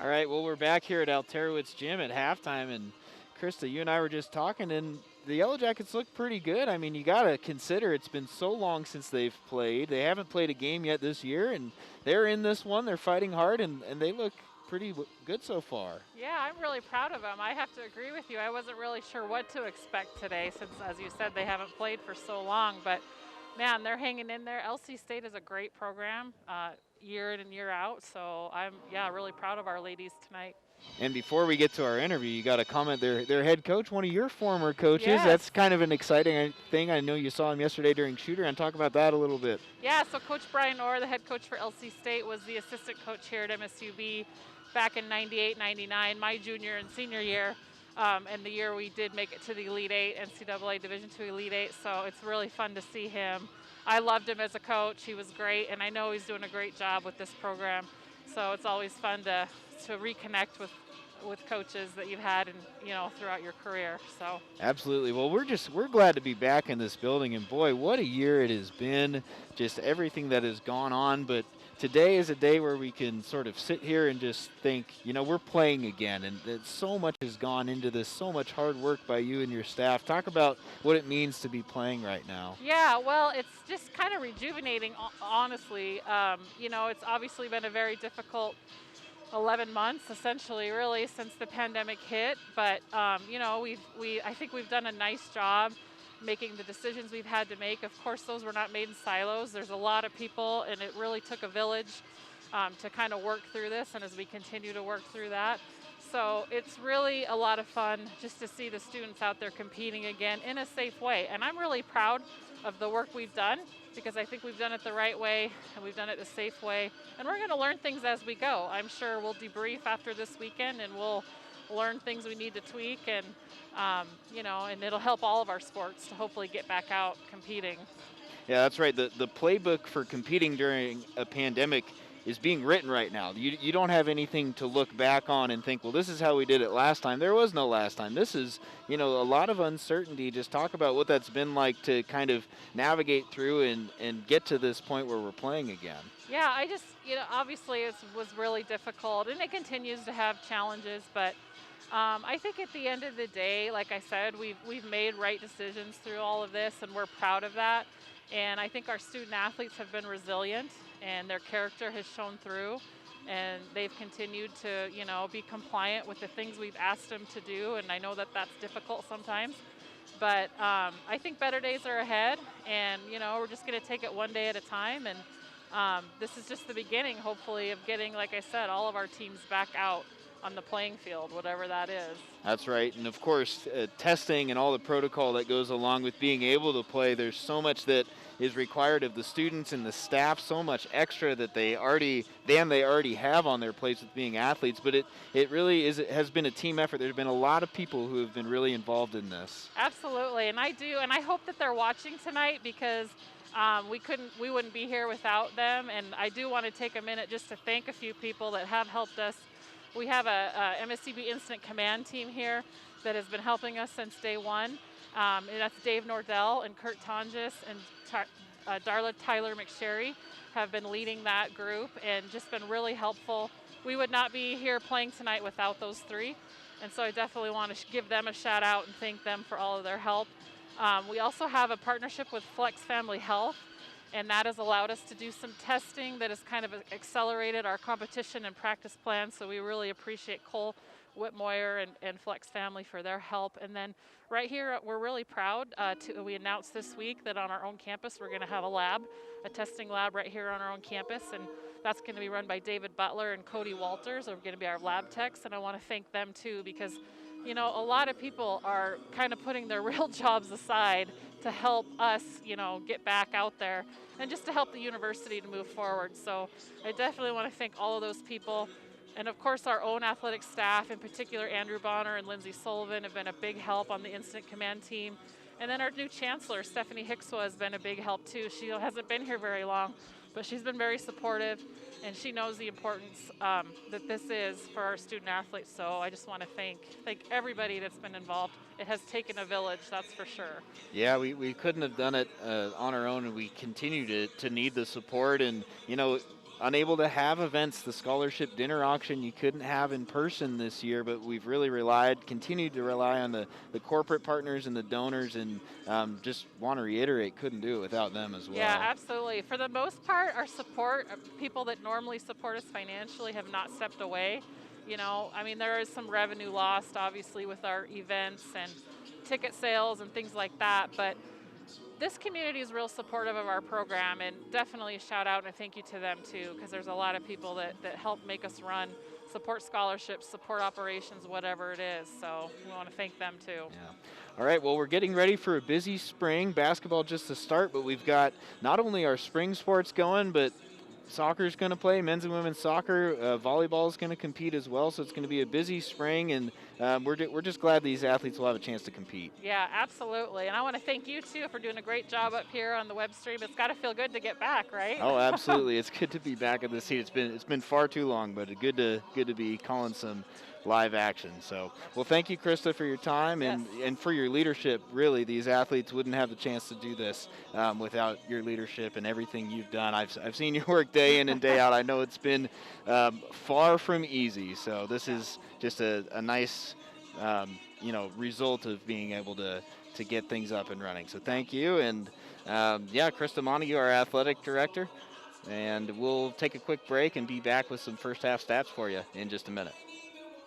All right, well, we're back here at Alterowitz Gym at halftime, and Krista, you and I were just talking, and the Yellowjackets look pretty good. I mean, you got to consider it's been so long since they've played. They haven't played a game yet this year, and they're in this one. They're fighting hard, and they look pretty good so far. Yeah, I'm really proud of them. I have to agree with you. I wasn't really sure what to expect today since, as you said, they haven't played for so long. But, man, they're hanging in there. LC State is a great program year in and year out. So I'm, yeah, really proud of our ladies tonight. And before we get to our interview, you got to comment their head coach, one of your former coaches. Yes. That's kind of an exciting thing. I know you saw him yesterday during shooter, and talk about that a little bit. Yeah, so Coach Brian Orr, the head coach for LC State, was the assistant coach here at MSUB back in 98, 99, my junior and senior year, and the year we did make it to the Elite Eight, NCAA Division II Elite Eight, so it's really fun to see him. I loved him as a coach. He was great, and I know he's doing a great job with this program, so it's always fun to reconnect with coaches that you've had and throughout your career. So Absolutely. Well, we're glad to be back in this building, and boy, what a year it has been. Just everything that has gone on, but today is a day where we can sort of sit here and just think, we're playing again, and that so much has gone into this, so much hard work by you and your staff. Talk about what it means to be playing right now. yeah, well, it's just kind of rejuvenating, honestly. It's obviously been a very difficult 11 months, essentially, really, since the pandemic hit. But I think we've done a nice job making the decisions we've had to make. Of course, those were not made in silos. There's a lot of people, and it really took a village to kind of work through this. And as we continue to work through that, so it's really a lot of fun just to see the students out there competing again in a safe way. And I'm really proud of the work we've done, because I think we've done it the right way and we've done it the safe way. And we're going to learn things as we go. I'm sure we'll debrief after this weekend and we'll learn things we need to tweak, and and it'll help all of our sports to hopefully get back out competing. Yeah, that's right. The playbook for competing during a pandemic is being written right now. You don't have anything to look back on and think, well, this is how we did it last time. There was no last time. This is, a lot of uncertainty. Just talk about what that's been like to kind of navigate through and get to this point where we're playing again. Yeah, I just, obviously it was really difficult, and it continues to have challenges, but I think at the end of the day, like I said, we've made right decisions through all of this, and we're proud of that. And I think our student athletes have been resilient, and their character has shown through, and they've continued to, be compliant with the things we've asked them to do. And I know that that's difficult sometimes, but I think better days are ahead, and we're just going to take it one day at a time. And this is just the beginning, hopefully, of getting, like I said, all of our teams back out on the playing field, whatever that is. That's right. And of course, testing and all the protocol that goes along with being able to play, there's so much that is required of the students and the staff, so much extra that they already have on their plates with being athletes. But it really has been a team effort. There's been a lot of people who have been really involved in this. Absolutely, and I hope that they're watching tonight, because we wouldn't be here without them. And I do want to take a minute just to thank a few people that have helped us. We have a MSCB Incident Command team here that has been helping us since day one. And that's Dave Nordell and Kurt Tonjes and Darla Tyler McSherry have been leading that group and just been really helpful. We would not be here playing tonight without those three. And so I definitely want to give them a shout out and thank them for all of their help. We also have a partnership with Flex Family Health, and that has allowed us to do some testing that has kind of accelerated our competition and practice plans. So we really appreciate Cole Whitmoyer and Flex Family for their help. And then right here, we're really proud we announced this week that on our own campus, we're going to have a testing lab right here on our own campus. And that's going to be run by David Butler and Cody Walters. They're going to be our lab techs. And I want to thank them too, because a lot of people are kind of putting their real jobs aside to help us, get back out there and just to help the university to move forward. So I definitely want to thank all of those people. And of course, our own athletic staff, in particular, Andrew Bonner and Lindsay Sullivan, have been a big help on the Incident Command team. And then our new chancellor, Stephanie Hickswa, has been a big help too. She hasn't been here very long, but she's been very supportive, and she knows the importance that this is for our student athletes. So I just want to thank everybody that's been involved. It has taken a village, that's for sure. Yeah, we couldn't have done it on our own, and we continue to need the support. And unable to have events. The scholarship dinner auction you couldn't have in person this year, but we've really continued to rely on the corporate partners and the donors, and just want to reiterate, couldn't do it without them as well. Yeah, absolutely. For the most part, our support, people that normally support us financially have not stepped away. You know, I mean, there is some revenue lost, obviously, with our events and ticket sales and things like that, but this community is real supportive of our program, and definitely a shout out and a thank you to them too, because there's a lot of people that help make us run, support scholarships, support operations, whatever it is. So we want to thank them too. Yeah. All right, well, we're getting ready for a busy spring. Basketball just to start, but we've got not only our spring sports going, but soccer's going to play, men's and women's soccer. Volleyball is going to compete as well, so it's going to be a busy spring, and we're just glad these athletes will have a chance to compete. Yeah, absolutely. And I want to thank you, too, for doing a great job up here on the web stream. It's got to feel good to get back, right? Oh, absolutely. It's good to be back in the seat. It's been far too long, but good to be calling some live action. So, well, thank you, Krista, for your time and for your leadership. Really, these athletes wouldn't have the chance to do this without your leadership and everything you've done. I've seen your work day in and day out. I know it's been far from easy. So this is just a nice, result of being able to get things up and running. So thank you. And Krista Montague, our athletic director. And we'll take a quick break and be back with some first half stats for you in just a minute.